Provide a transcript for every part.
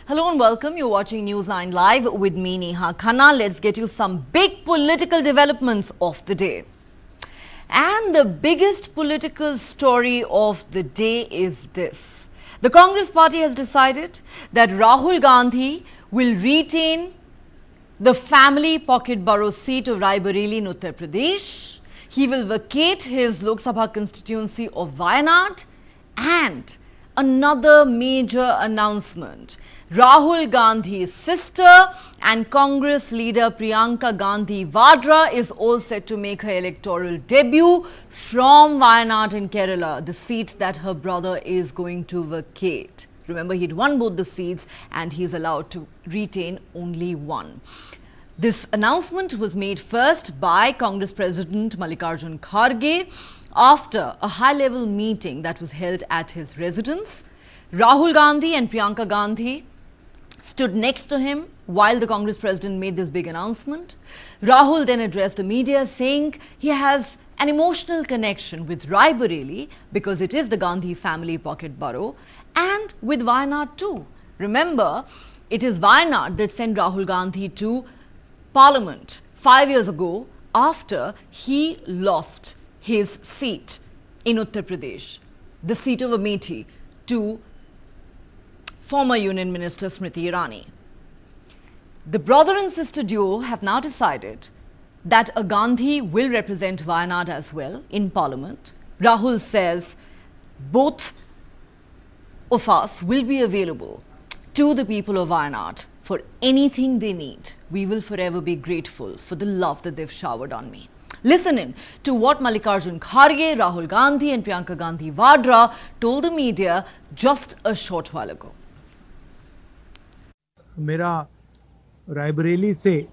Hello and welcome. You're watching News9 Live with me, Neha Khanna. Let's get you some big political developments of the day. And the biggest political story of the day is this. The Congress party has decided that Rahul Gandhi will retain the family pocket borough seat of Rae Bareli in Uttar Pradesh. He will vacate his Lok Sabha constituency of Wayanad. And another major announcement. Rahul Gandhi's sister and Congress leader Priyanka Vadra is all set to make her electoral debut from Wayanad in Kerala, the seat that her brother is going to vacate. Remember, he'd won both the seats and he's allowed to retain only one. This announcement was made first by Congress President Mallikarjun Kharge after a high-level meeting that was held at his residence. Rahul Gandhi and Priyanka Gandhi stood next to him while the Congress president made this big announcement. Rahul then addressed the media saying he has an emotional connection with Rae Bareli because it is the Gandhi family pocket borough and with Wayanad too. Remember, it is Wayanad that sent Rahul Gandhi to Parliament 5 years ago after he lost his seat in Uttar Pradesh, the seat of Amethi, to former Union Minister Smriti Irani. The brother and sister duo have now decided that a Gandhi will represent Wayanad as well in Parliament. Rahul says both of us will be available to the people of Wayanad for anything they need. We will forever be grateful for the love that they've showered on me. Listen in to what Mallikarjun Kharge, Rahul Gandhi and Priyanka Vadra told the media just a short while ago. मेरा रायबरेली से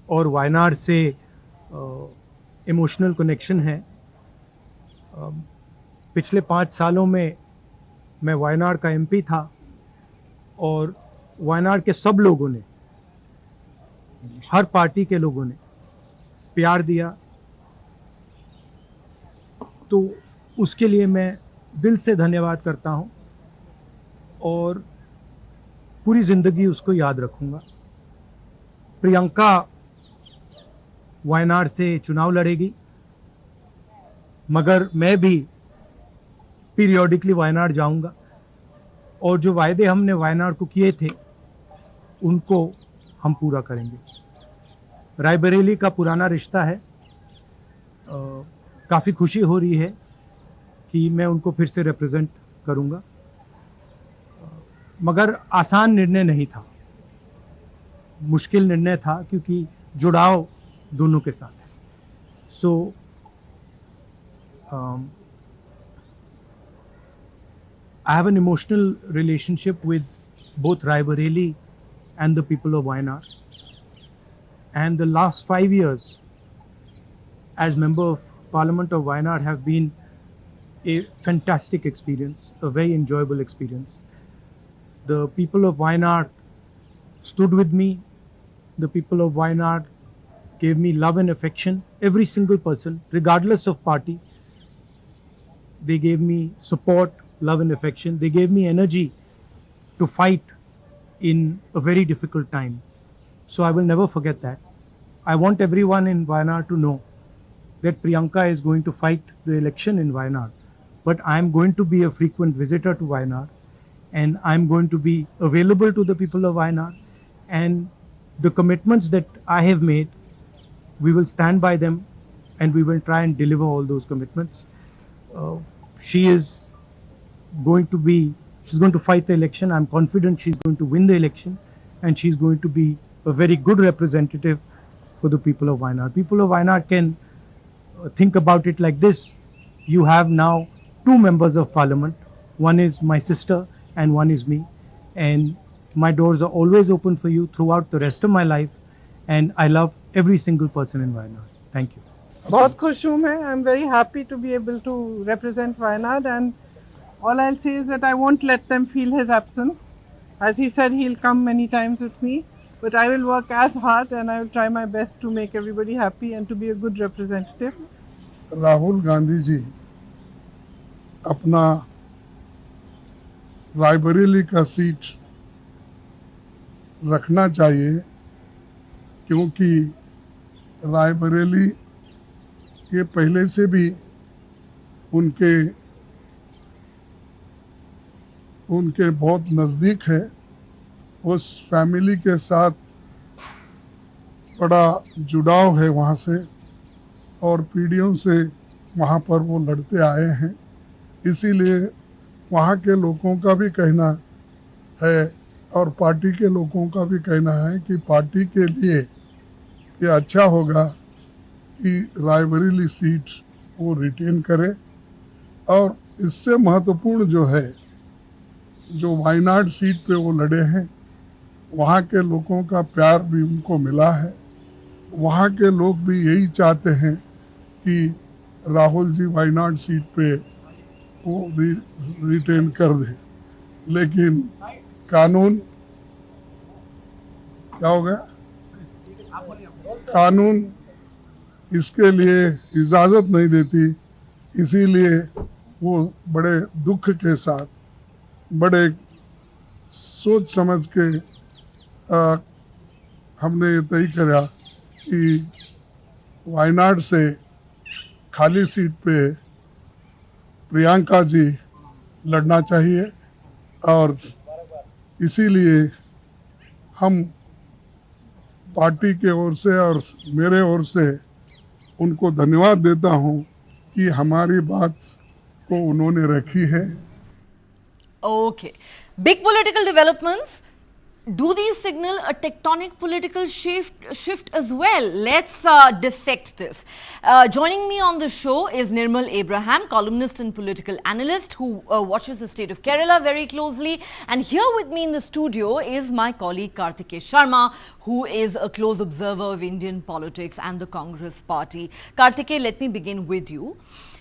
और वायनाड से emotional connection है। पिछले 5 सालों में मैं वायनाड का एमपी था और वायनाड के सब लोगों ने, हर पार्टी के लोगों ने प्यार दिया, तो उसके लिए मैं दिल से धन्यवाद करता हूं और पूरी जिंदगी उसको याद रखूंगा। प्रियंका वायनाड से चुनाव लड़ेगी, मगर मैं भी पीरियोडिकली वायनाड जाऊंगा और जो वायदे हमने वायनाड को किए थे उनको हम पूरा करेंगे। रायबरेली का पुराना रिश्ता है, काफ़ी खुशी हो रही है कि मैं उनको फिर से रिप्रेजेंट करूंगा, मगर आसान निर्णय नहीं था, मुश्किल निर्णय था क्योंकि जुड़ाव दोनों के साथ है। सो I have an emotional relationship with both Rae Bareli and the people of Wayanad. And the last 5 years as member of Parliament of Wayanad have been a fantastic experience, a very enjoyable experience. The people of Wayanad stood with me. The people of Wayanad gave me love and affection. Every single person, regardless of party, they gave me support, love and affection. They gave me energy to fight in a very difficult time. So I will never forget that. I want everyone in Wayanad to know that Priyanka is going to fight the election in Wayanad. But I am going to be a frequent visitor to Wayanad and I am going to be available to the people of Wayanad. And the commitments that I have made, we will stand by them and we will try and deliver all those commitments. She's going to fight the election. I'm confident she's going to win the election and she's going to be a very good representative for the people of Wayanad. People of Wayanad can think about it like this. You have now 2 members of parliament. One is my sister and one is me. And my doors are always open for you throughout the rest of my life. And I love every single person in Wayanad. Thank you. बहुत खुश हूँ मैं. I'm very happy to be able to represent Wayanad, and all I'll say is that I won't let them feel his absence. As he said, he'll come many times with me, but I will work as hard and I will try my best to make everybody happy and to be a good representative. Rahul Gandhi ji अपना रायबरेली का seat रखना चाहिए, क्योंकि रायबरेली ये पहले से भी उनके बहुत नज़दीक है। उस फैमिली के साथ बड़ा जुड़ाव है वहाँ से, और पीढ़ियों से वहाँ पर वो लड़ते आए हैं। इसीलिए वहाँ के लोगों का भी कहना है और पार्टी के लोगों का भी कहना है कि पार्टी के लिए ये अच्छा होगा कि रायबरेली सीट वो रिटेन करे। और इससे महत्वपूर्ण जो है, जो वायनाड सीट पे वो लड़े हैं, वहाँ के लोगों का प्यार भी उनको मिला है। वहाँ के लोग भी यही चाहते हैं कि राहुल जी वायनाड सीट पे वो रिटेन कर दे, लेकिन कानून क्या हो गया, कानून इसके लिए इजाज़त नहीं देती। इसीलिए वो बड़े दुख के साथ, बड़े सोच समझ के हमने ये तय करा कि वायनाड से खाली सीट पे प्रियंका जी लड़ना चाहिए। और इसीलिए हम पार्टी के ओर से और मेरे ओर से उनको धन्यवाद देता हूं कि हमारी बात को उन्होंने रखी है। Okay. Big political developments. Do these signal a tectonic political shift as well? Let's dissect this. Joining me on the show is Nirmal Abraham, columnist and political analyst who watches the state of Kerala very closely. And here with me in the studio is my colleague Kartikeya Sharma, who is a close observer of Indian politics and the Congress party. Kartikeya, let me begin with you.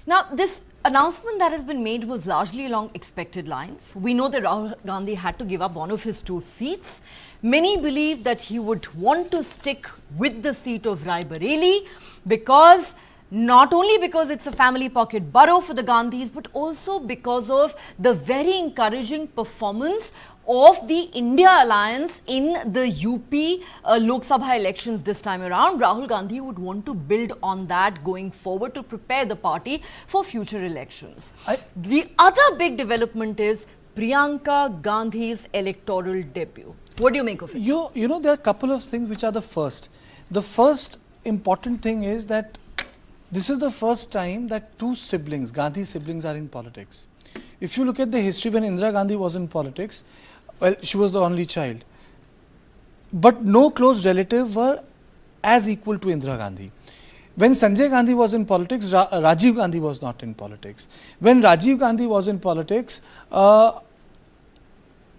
Now, this announcement that has been made was largely along expected lines. We know that Rahul Gandhi had to give up one of his 2 seats. Many believe that he would want to stick with the seat of Rae Bareli because not only because it's a family pocket borough for the Gandhis, but also because of the very encouraging performance of the India alliance in the UP Lok Sabha elections this time around. Rahul Gandhi would want to build on that going forward to prepare the party for future elections. The other big development is Priyanka Gandhi's electoral debut. What do you make of it? You know, there are a couple of things which are the first. The first important thing is that this is the first time that 2 siblings, Gandhi siblings, are in politics. If you look at the history when Indira Gandhi was in politics, well, she was the only child. But no close relative were as equal to Indira Gandhi. When Sanjay Gandhi was in politics, Rajiv Gandhi was not in politics. When Rajiv Gandhi was in politics,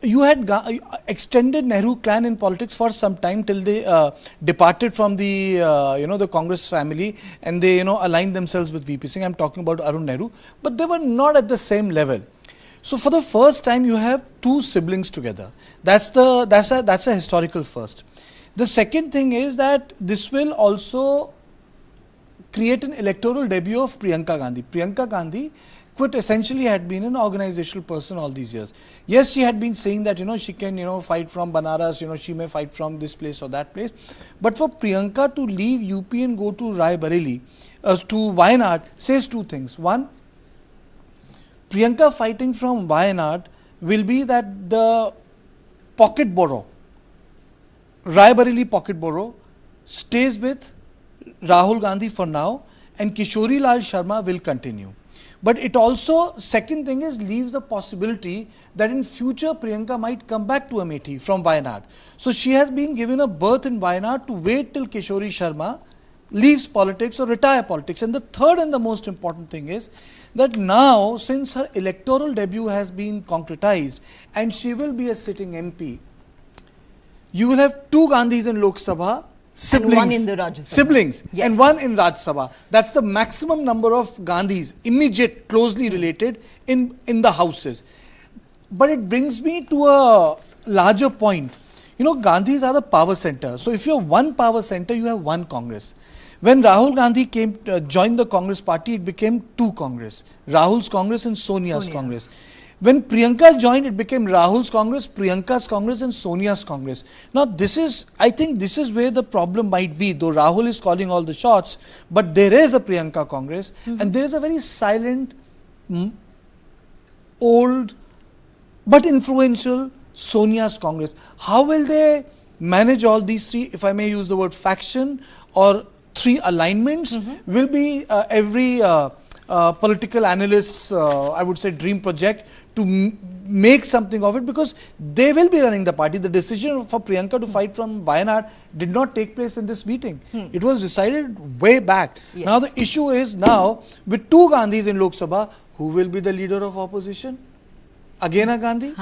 you had extended Nehru clan in politics for some time till they departed from the the Congress family and they aligned themselves with VP Singh. I'm talking about Arun Nehru, but they were not at the same level. So for the first time, you have 2 siblings together. That's a historical first. The second thing is that this will also create an electoral debut of Priyanka Gandhi. Priyanka Gandhi essentially had been an organizational person all these years. Yes, she had been saying that she can fight from Banaras, she may fight from this place or that place. But for Priyanka to leave UP and go to Raebareli, to Wayanad, says 2 things. One, Priyanka fighting from Wayanad will be that the pocket borough, Raebareli pocket borough, stays with Rahul Gandhi for now and Kishori Lal Sharma will continue. But it also, second thing is, leaves the possibility that in future Priyanka might come back to Amethi from Wayanad. So she has been given a berth in Wayanad to wait till Kishori Sharma leaves politics or retire politics. And the third and the most important thing is that now, since her electoral debut has been concretized and she will be a sitting MP, you will have 2 Gandhis in Lok Sabha, siblings, and 1 in the Rajya Sabha. Siblings, yes. And 1 in Rajya Sabha. That's the maximum number of Gandhis, immediate, closely related in the houses. But it brings me to a larger point. Gandhis are the power center. So if you have 1 power center, you have 1 Congress. When Rahul Gandhi joined the Congress party, it became 2 Congress. Rahul's Congress and Sonia's Congress. When Priyanka joined, it became Rahul's Congress, Priyanka's Congress and Sonia's Congress. Now this is, I think this is where the problem might be, though Rahul is calling all the shots, but there is a Priyanka Congress and there is a very silent, old but influential Sonia's Congress. How will they manage all these three, if I may use the word faction or three alignments, will be every political analyst's, I would say, dream project to make something of it, because they will be running the party. The decision for Priyanka to fight from Wayanad did not take place in this meeting. It was decided way back. Yes. Now the issue is now, with two Gandhis in Lok Sabha, who will be the leader of opposition? Again a Gandhi?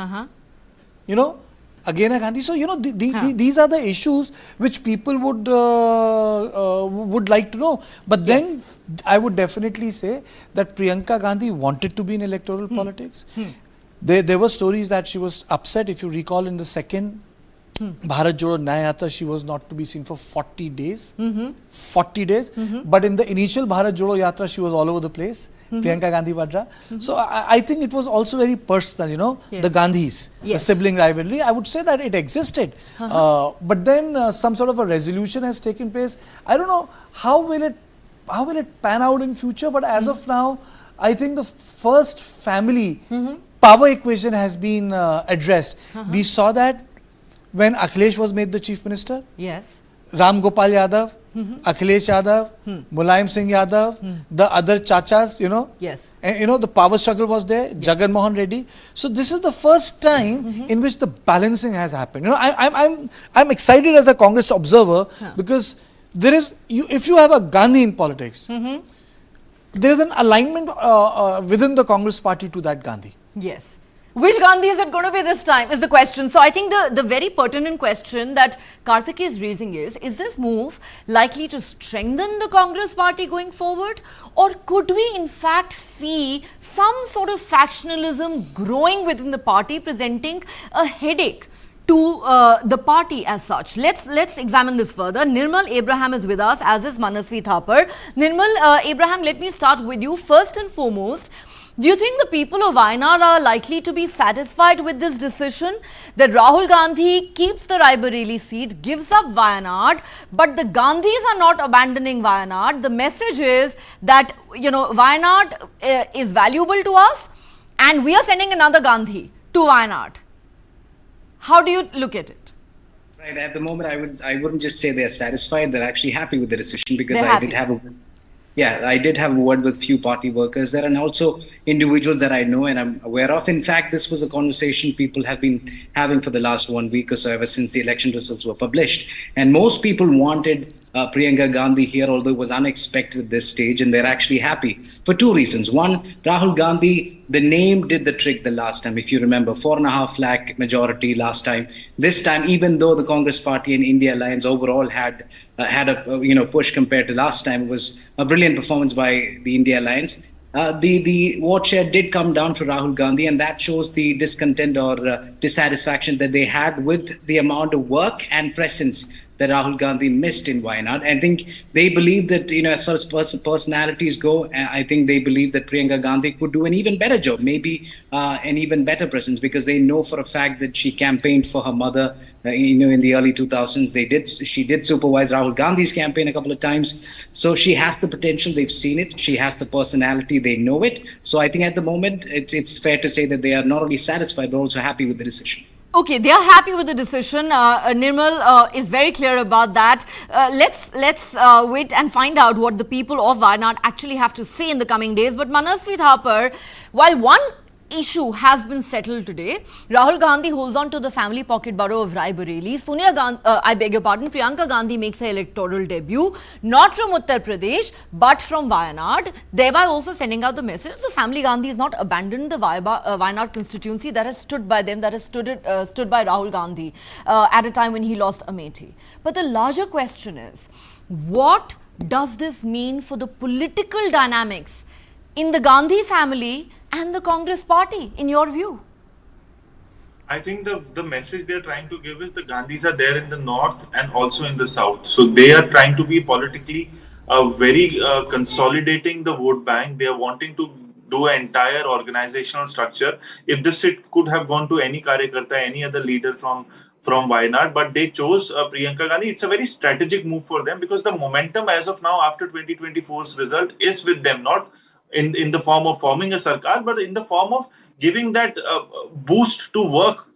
You know, again a Gandhi. So, you know, these are the issues which people would like to know. But then I would definitely say that Priyanka Gandhi wanted to be in electoral politics. There were stories that she was upset, if you recall, in the second Bharat Jodo Nyaya Yatra, she was not to be seen for 40 days. 40 days. But in the initial Bharat Jodo Yatra, she was all over the place. Priyanka Gandhi Vadra. So I think it was also very personal, you know, the Gandhis, the sibling rivalry. I would say that it existed. But then some sort of a resolution has taken place. I don't know how will it pan out in future, but as of now, I think the first family power equation has been addressed. We saw that when Akhilesh was made the Chief Minister. Yes. Ram Gopal Yadav, Akhilesh Yadav, Mulayam Singh Yadav, the other chachas, you know. Yes. And, you know, the power struggle was there, Jagan Mohan Reddy. So this is the first time in which the balancing has happened. You know, I'm excited as a Congress observer because there is, if you have a Gandhi in politics, there is an alignment within the Congress party to that Gandhi. Yes. Which Gandhi is it going to be this time is the question. So I think the very pertinent question that Karthik is raising is this move likely to strengthen the Congress party going forward, or could we in fact see some sort of factionalism growing within the party, presenting a headache to the party as such? Let's examine this further. Nirmal Abraham is with us, as is Manasvi Thapar. Nirmal Abraham, let me start with you. First and foremost, do you think the people of Wayanad are likely to be satisfied with this decision that Rahul Gandhi keeps the Rae Bareli seat, gives up Wayanad, but the Gandhis are not abandoning Wayanad? The message is that, you know, Wayanad is valuable to us and we are sending another Gandhi to Wayanad. How do you look at it? Right. At the moment, I wouldn't just say they're satisfied. They're actually happy with the decision, because They're I happy. did have a word with few party workers there, and also individuals that I know and I'm aware of. In fact, this was a conversation people have been having for the last 1 week or so, ever since the election results were published. And most people wanted Priyanka Gandhi here, although it was unexpected at this stage, and they're actually happy for two reasons. One, Rahul Gandhi, the name did the trick the last time. If you remember, 4.5 lakh majority last time. This time, even though the Congress Party and India Alliance overall had a push compared to last time, it was a brilliant performance by the India Alliance. The vote share did come down for Rahul Gandhi, and that shows the discontent or dissatisfaction that they had with the amount of work and presence that Rahul Gandhi missed in Wayanad. I think they believe that, you know, as far as personalities go, I think they believe that Priyanka Gandhi could do an even better job, maybe an even better presence, because they know for a fact that she campaigned for her mother, in the early 2000s. She did supervise Rahul Gandhi's campaign a couple of times. So she has the potential. They've seen it. She has the personality. They know it. So I think at the moment, it's fair to say that they are not only satisfied, but also happy with the decision. Okay, they are happy with the decision. Nirmal is very clear about that. Let's wait and find out what the people of Wayanad actually have to say in the coming days. But Manasvi Thapar, while one issue has been settled today, Rahul Gandhi holds on to the family pocket borough of Raebareli. Priyanka Gandhi makes her electoral debut, not from Uttar Pradesh, but from Wayanad, thereby also sending out the message the family Gandhi has not abandoned the Wayanad constituency that has stood by them, that has stood by Rahul Gandhi at a time when he lost Amethi. But the larger question is, what does this mean for the political dynamics in the Gandhi family and the Congress party, in your view? I think the message they're trying to give is the Gandhis are there in the north and also in the south. So they are trying to be politically very consolidating the vote bank. They are wanting to do an entire organizational structure. If this seat could have gone to any Karyakarta, any other leader from Wayanad, but they chose Priyanka Gandhi. It's a very strategic move for them because the momentum as of now after 2024's result is with them, not in the form of forming a sarkar, but in the form of giving that boost to work,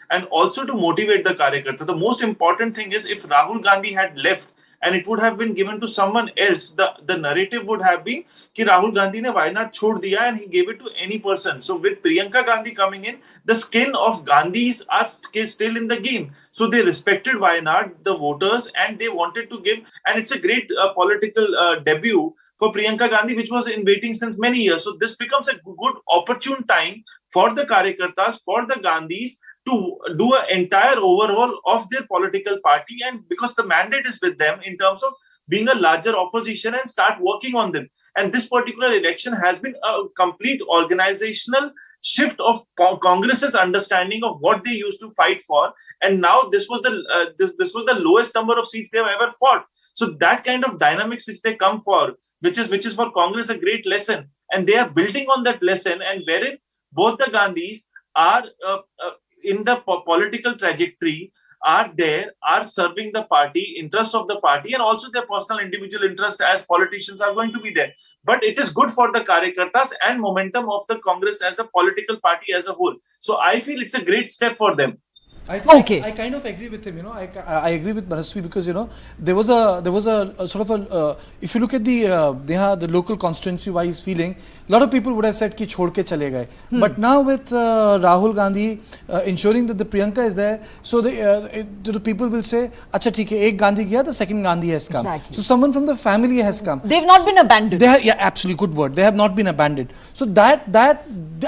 and also to motivate the Karyakarta. The most important thing is if Rahul Gandhi had left and it would have been given to someone else, the narrative would have been कि Rahul Gandhi ने Wayanad छोड़ दिया and he gave it to any person. So with Priyanka Gandhi coming in, the skin of Gandhis are still in the game. So they respected Wayanad, the voters, and they wanted to give, and it's a great political debut for Priyanka Gandhi, which was in waiting since many years. So this becomes a good opportune time for the Karyakartas, for the Gandhis, to do an entire overhaul of their political party, and because the mandate is with them in terms of being a larger opposition and start working on them. And this particular election has been a complete organizational shift of Congress's understanding of what they used to fight for, and now this was the lowest number of seats they have ever fought. So that kind of dynamics which they come for, which is for Congress a great lesson, and they are building on that lesson, and wherein both the Gandhis are in the political trajectory, are serving the party, interests of the party, and also their personal individual interests as politicians are going to be there. But it is good for the Karyakartas and momentum of the Congress as a political party as a whole. So I feel it's a great step for them. I think I kind of agree with him. I agree with Manasvi because there was a sort of a if you look at the local constituency wise feeling, a lot of people would have said कि छोड़ के चले गए. But now with Rahul Gandhi ensuring that the Priyanka is there, so the people will say, अच्छा ठीक है, एक Gandhi गया, the second Gandhi has come. Exactly. So someone from the family has come. They've not been abandoned. Absolutely good word. They have not been abandoned. So that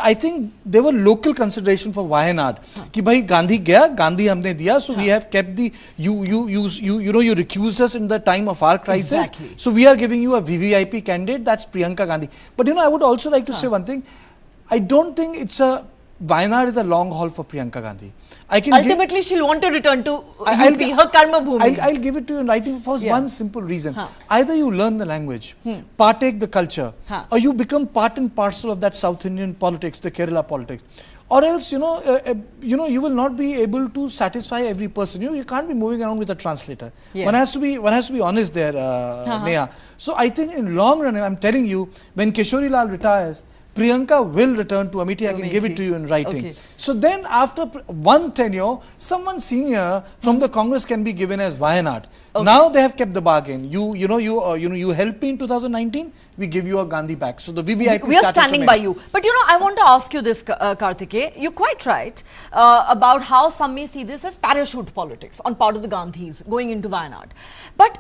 I think there were local consideration for Wayanad कि भाई गांधी गया, Gandhi हमने दिया, so we have kept you recused us in the time of our crisis. Exactly. So we are giving you a VVIP candidate, that's Priyanka Gandhi. But I would also like to say one thing. I don't think Wayanad is a long haul for Priyanka Gandhi. Ultimately, she'll want to return to UP, her karma bhumi. I'll give it to you in writing for one simple reason. Either you learn the language, partake the culture, or you become part and parcel of that South Indian politics, the Kerala politics. Or else, you will not be able to satisfy every person. You can't be moving around with a translator. Yeah. One has to be honest there, Neha. So I think in long run, I'm telling you, when Kishori Lal retires, Priyanka will return to Amethi. I can give it to you in writing. Okay. So then after one tenure, someone senior from the Congress can be given as Wayanad. Okay. Now they have kept the bargain. You helped me in 2019, we give you a Gandhi back. So the VVIP we are standing by you. But I want to ask you this, Karthike. You're quite right about how some may see this as parachute politics on part of the Gandhis going into Wayanad. But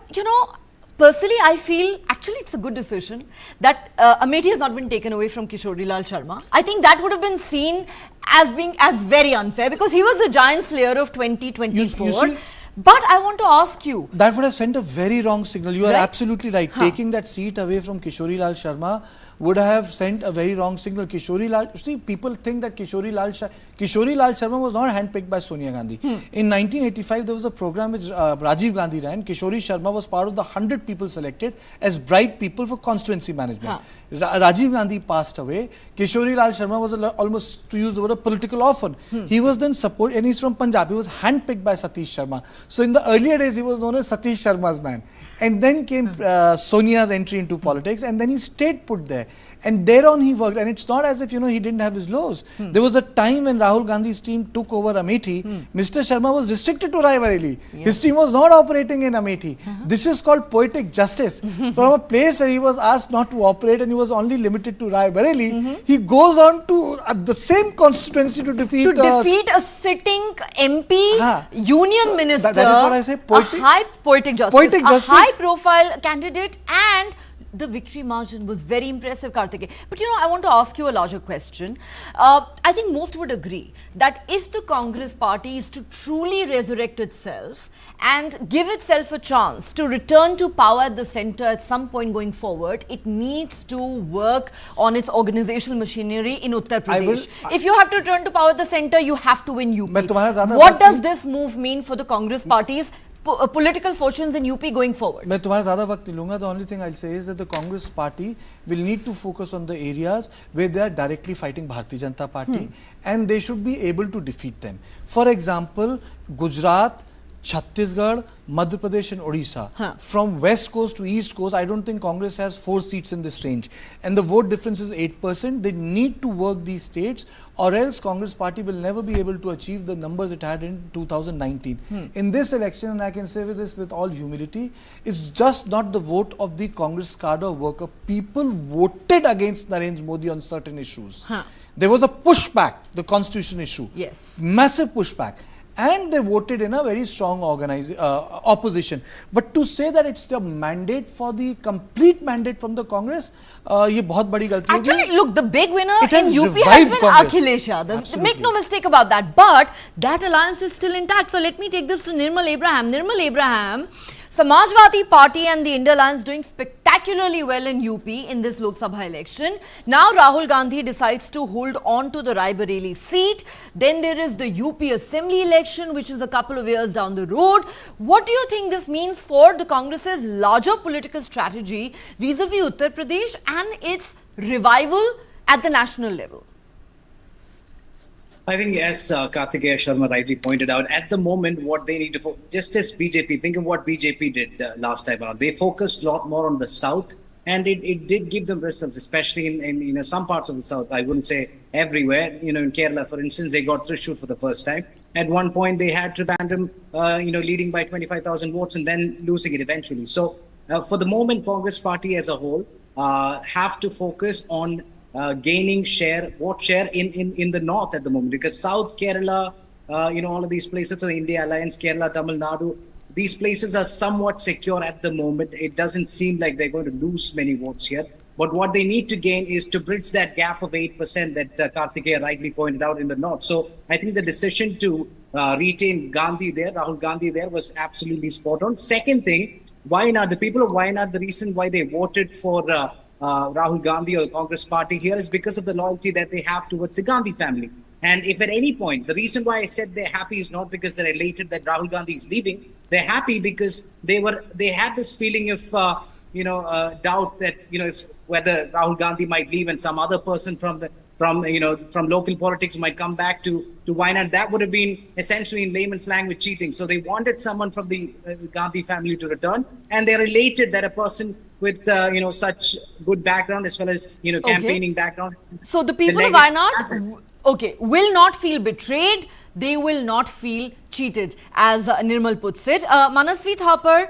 personally, I feel actually it's a good decision that Amethi has not been taken away from Kishori Lal Sharma. I think that would have been seen as being very unfair because he was the giant slayer of 2024. You see, but I want to ask you. That would have sent a very wrong signal. You are absolutely right. Taking that seat away from Kishori Lal Sharma would have sent a very wrong signal. People think that Kishori Lal Sharma was not handpicked by Sonia Gandhi. In 1985, there was a program which Rajiv Gandhi ran. Kishori Sharma was part of the 100 people selected as bright people for constituency management. Rajiv Gandhi passed away. Kishori Lal Sharma was almost, to use the word, a political orphan. He was then supported, and he's from Punjab. He was handpicked by Satish Sharma. So in the earlier days, he was known as Satish Sharma's man. And then came Sonia's entry into politics, and then he stayed put there. And thereon he worked. And it's not as if, he didn't have his lows. There was a time when Rahul Gandhi's team took over Amethi. Mr. Sharma was restricted to Rae Bareli. His team was not operating in Amethi. This is called poetic justice. From a place where he was asked not to operate and he was only limited to Rae Bareli, he goes on to the same constituency to defeat a sitting MP, union minister. That is what I say. Poetic justice. A high-profile candidate, and the victory margin was very impressive, Karthike. But I want to ask you a larger question. I think most would agree that if the Congress party is to truly resurrect itself and give itself a chance to return to power at the center at some point going forward, it needs to work on its organizational machinery in Uttar Pradesh. If you have to return to power at the center, you have to win UP. What does this move mean for the Congress party's political fortunes in UP going forward? मैं तुम्हारा ज़्यादा वक्त नहीं लूँगा. The only thing I'll say is that the Congress party will need to focus on the areas where they are directly fighting Bharatiya Janata Party and they should be able to defeat them. For example, Gujarat, Chhattisgarh, Madhya Pradesh and Odisha. From west coast to east coast, I don't think Congress has 4 seats in this range. And the vote difference is 8%. They need to work these states or else Congress party will never be able to achieve the numbers it had in 2019. In this election, and I can say this with all humility, it's just not the vote of the Congress cadre worker. People voted against Narendra Modi on certain issues. There was a pushback, the constitution issue. Yes. Massive pushback. And they voted in a very strong opposition. But to say that it's the mandate for the complete mandate from the Congress, ये बहुत बड़ी गलती होगी. Actually, look, the big winner It has in UP has revived been Congress. Akhilesh Yadav. Absolutely. Make no mistake about that. But that alliance is still intact. So let me take this to Nirmal Abraham. Nirmal Abraham, Samajwadi Party and the India Alliance doing spectacularly well in UP in this Lok Sabha election. Now Rahul Gandhi decides to hold on to the Rae Bareli seat. Then there is the UP Assembly election, which is a couple of years down the road. What do you think this means for the Congress's larger political strategy vis-a-vis Uttar Pradesh and its revival at the national level? I think, as Kartikeya Sharma rightly pointed out, at the moment, what they need to focus, just as BJP, think of what BJP did last time around. They focused a lot more on the south, and it did give them results, especially in some parts of the south. I wouldn't say everywhere. In Kerala, for instance, they got Thrissur for the first time. At one point, they had Trivandrum, leading by 25,000 votes and then losing it eventually. So, for the moment, Congress party as a whole have to focus on gaining vote share in the north at the moment, because South Kerala, all of these places, the India Alliance, Kerala, Tamil Nadu, these places are somewhat secure at the moment. It doesn't seem like they're going to lose many votes here. But what they need to gain is to bridge that gap of 8% that Kartikeya rightly pointed out in the north. So I think the decision to retain Gandhi there, Rahul Gandhi there, was absolutely spot on. Second thing, Wayanad, the people of Wayanad, the reason why they voted for Rahul Gandhi or the Congress party here is because of the loyalty that they have towards the Gandhi family. And if at any point, the reason why I said they're happy is not because they're elated that Rahul Gandhi is leaving. They're happy because they had this feeling of, doubt that, whether Rahul Gandhi might leave and some other person from local politics might come back to Wayanad. That would have been essentially, in layman's language, cheating. So they wanted someone from the Gandhi family to return, and they're elated that a person with such good background as well as campaigning background. So the people of Wayanad, will not feel betrayed. They will not feel cheated, as Nirmal puts it. Manasvi Thapar,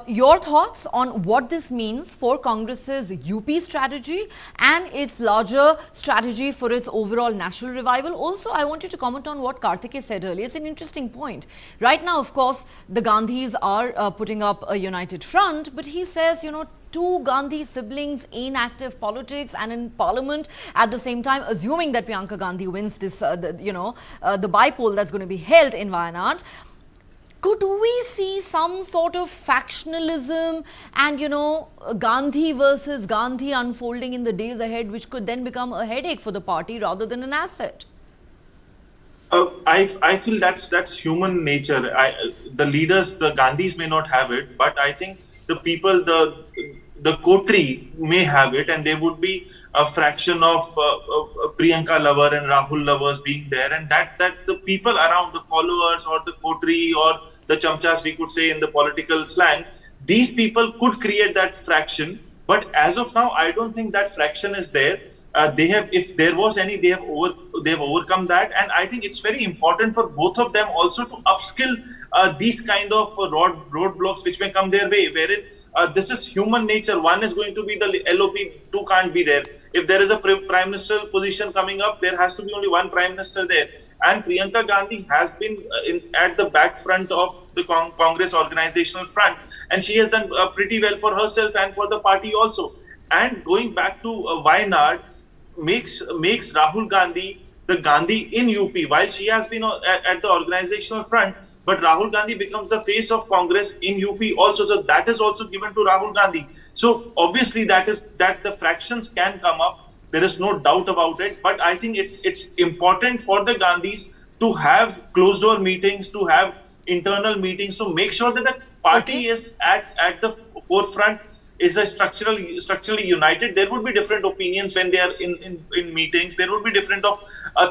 your thoughts on what this means for Congress's UP strategy and its larger strategy for its overall national revival. Also, I want you to comment on what Kartikeya said earlier. It's an interesting point. Right now, of course, the Gandhis are putting up a united front, but he says, two Gandhi siblings in active politics and in parliament at the same time, assuming that Priyanka Gandhi wins this, the bypoll that's going to be held in Wayanad. Could we see some sort of factionalism and, Gandhi versus Gandhi unfolding in the days ahead, which could then become a headache for the party rather than an asset? I feel that's human nature. The leaders, the Gandhis may not have it, but I think the people, the coterie may have it, and there would be a fraction of Priyanka lover and Rahul lovers being there, and that the people around, the followers or the coterie or the chamchas, we could say in the political slang, these people could create that fraction. But as of now, I don't think that fraction is there. If there was any, they have overcome that, and I think it's very important for both of them also to upskill these kind of roadblocks which may come their way, wherein this is human nature. One is going to be the LOP, two can't be there. If there is a prime minister position coming up, there has to be only one prime minister there. And Priyanka Gandhi has been at the back front of the Congress organizational front, and she has done pretty well for herself and for the party also. And going back to Wayanad, makes Rahul Gandhi the Gandhi in UP, while she has been at the organizational front. But Rahul Gandhi becomes the face of Congress in UP also. So that is also given to Rahul Gandhi. So obviously that the fractions can come up. There is no doubt about it. But I think it's important for the Gandhis to have closed door meetings, to have internal meetings to make sure that the party is at the forefront, is a structurally united. There would be different opinions when they are in meetings. There would be different of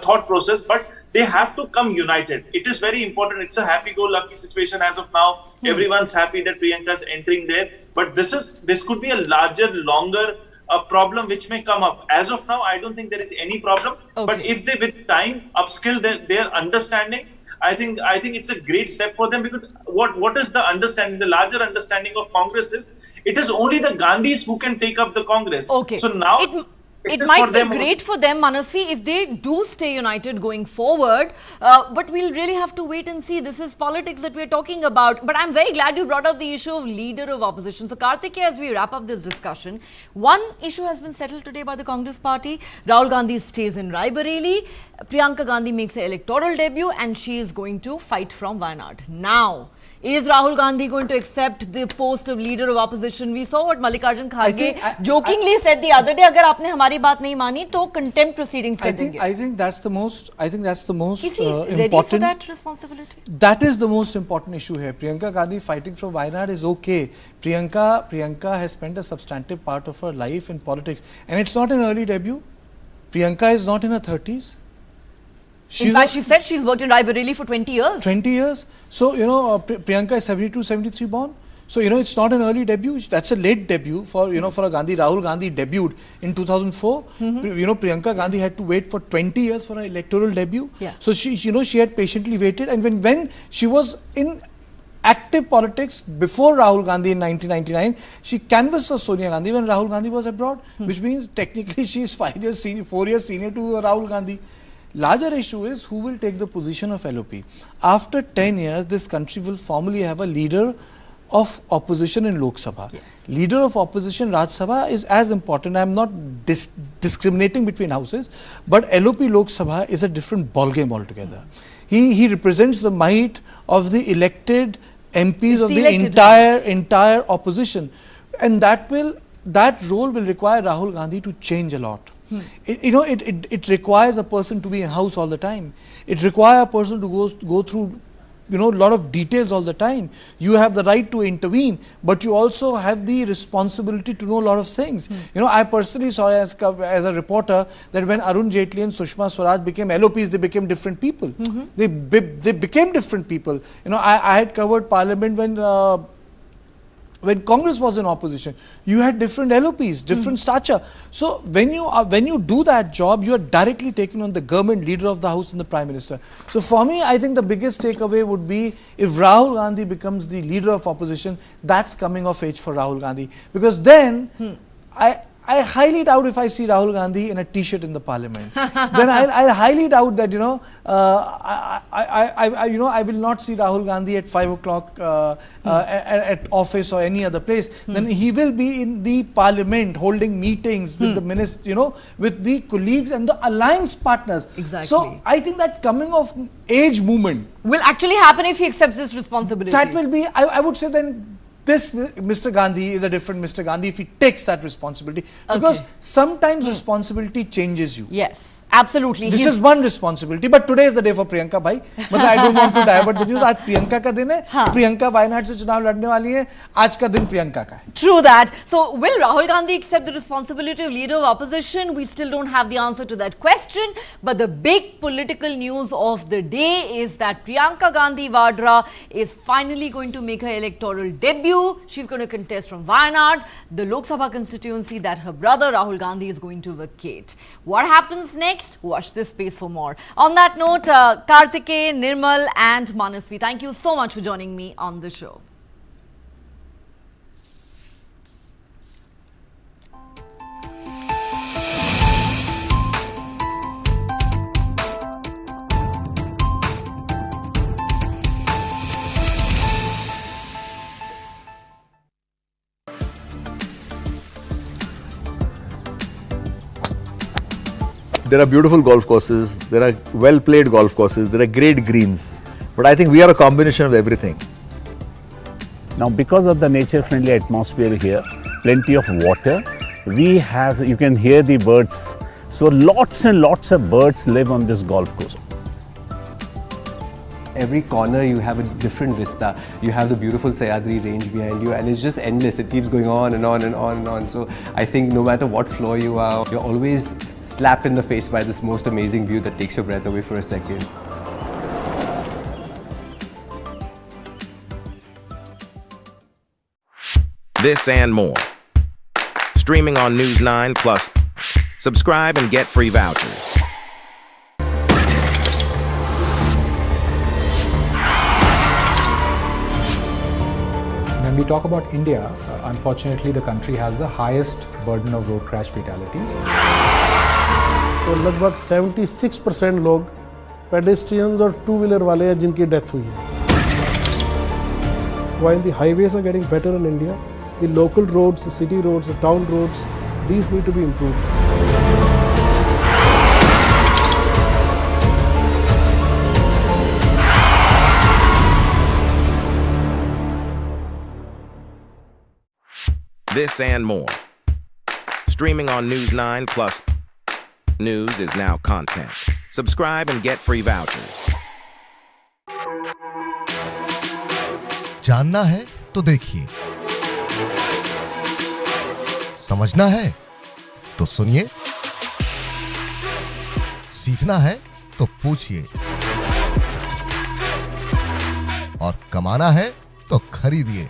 thought process, but they have to come united. It is very important. It's a happy-go-lucky situation as of now. Everyone's happy that Priyanka is entering there, but this could be a larger, longer problem which may come up. As of now, I don't think there is any problem. But if they with time upskill their understanding, I think it's a great step for them, because what is the understanding? The larger understanding of Congress is it is only the Gandhis who can take up the Congress. So now it might be great for them, Manasvi, if they do stay united going forward. But we'll really have to wait and see. This is politics that we're talking about. But I'm very glad you brought up the issue of leader of opposition. So, Karthike, as we wrap up this discussion, one issue has been settled today by the Congress party. Rahul Gandhi stays in Rae Bareli. Priyanka Gandhi makes her electoral debut and she is going to fight from Wayanad. Now, is Rahul Gandhi going to accept the post of leader of opposition? We saw what Mallikarjun Kharge jokingly said the other day, agar aapne hamari baat nahi mani, to contempt proceedings kar denge. I think that's the most Is he important. ready for that responsibility? That is the most important issue here. Priyanka Gandhi fighting from Wayanad is okay. Priyanka has spent a substantive part of her life in politics, and it's not an early debut. Priyanka is not in her 30s. In fact, she said she's worked in Rae Bareli for 20 years. 20 years. So, Priyanka is 72, 73 born. So, it's not an early debut. That's a late debut for a Gandhi. Rahul Gandhi debuted in 2004. Priyanka Gandhi had to wait for 20 years for her electoral debut. Yeah. So, she had patiently waited. And when she was in active politics before Rahul Gandhi in 1999, she canvassed for Sonia Gandhi when Rahul Gandhi was abroad, which means technically she is 4 years senior to Rahul Gandhi. Larger issue is who will take the position of LOP. After 10 years, this country will formally have a leader of opposition in Lok Sabha. Yes. Leader of opposition Raj Sabha is as important. I am not discriminating between houses, but LOP Lok Sabha is a different ballgame altogether. He represents the might of the elected MPs of the entire opposition, and that role will require Rahul Gandhi to change a lot. It requires a person to be in house all the time. It requires a person to go through a lot of details all the time. You have the right to intervene, but you also have the responsibility to know a lot of things. I personally saw as a reporter that when Arun Jaitley and Sushma Swaraj became LOPs, they became different people. They became different people. I had covered Parliament when Congress was in opposition. You had different LOPs, different stature. So when you do that job, you are directly taking on the government, leader of the house and the Prime Minister. So for me, I think the biggest takeaway would be if Rahul Gandhi becomes the leader of opposition, that's coming of age for Rahul Gandhi. Because then, I highly doubt if I see Rahul Gandhi in a t-shirt in the parliament. Then I'll highly doubt that, I will not see Rahul Gandhi at 5 o'clock at office or any other place. Then he will be in the parliament holding meetings with the minister, with the colleagues and the alliance partners. Exactly. So I think that coming of age movement will actually happen if he accepts this responsibility. That will be, I would say then, this Mr. Gandhi is a different Mr. Gandhi if he takes that responsibility. Because sometimes responsibility changes you. Yes, absolutely. This is one responsibility. But today is the day for Priyanka bhai. But I don't want to divert the news. Aaj Priyanka ka din hai. Priyanka Wayanad se chunav ladne wali hai. Aaj ka din Priyanka ka hai. True that. So, will Rahul Gandhi accept the responsibility of leader of opposition? We still don't have the answer to that question. But the big political news of the day is that Priyanka Gandhi Vadra is finally going to make her electoral debut. She's going to contest from Wayanad, the Lok Sabha constituency that her brother Rahul Gandhi is going to vacate. What happens next? Watch this space for more. On that note, Karthike, Nirmal and Manasvi, thank you so much for joining me on the show. There are beautiful golf courses, there are well-played golf courses, there are great greens. But I think we are a combination of everything. Now, because of the nature-friendly atmosphere here, plenty of water, you can hear the birds. So lots and lots of birds live on this golf course. every corner you have a different vista. You have the beautiful Sahyadri range behind you, and it's just endless. It keeps going on and on and on and on. So I think no matter what floor you are, you're always slapped in the face by this most amazing view that takes your breath away for a second. This and more. Streaming on News9 Plus. Subscribe and get free vouchers. When we talk about India, unfortunately the country has the highest burden of road crash fatalities. तो लगभग 76% लोग pedestrians और two-wheeler वाले हैं जिनकी death हुई है. While the highways are getting better in India, the local roads, the city roads, the town roads, these need to be improved. This and more. Streaming on News9 Plus. News is now content. Subscribe and get free vouchers. जानना है तो देखिए, समझना है तो सुनिए, सीखना है तो पूछिए, और कमाना है तो खरीदिए।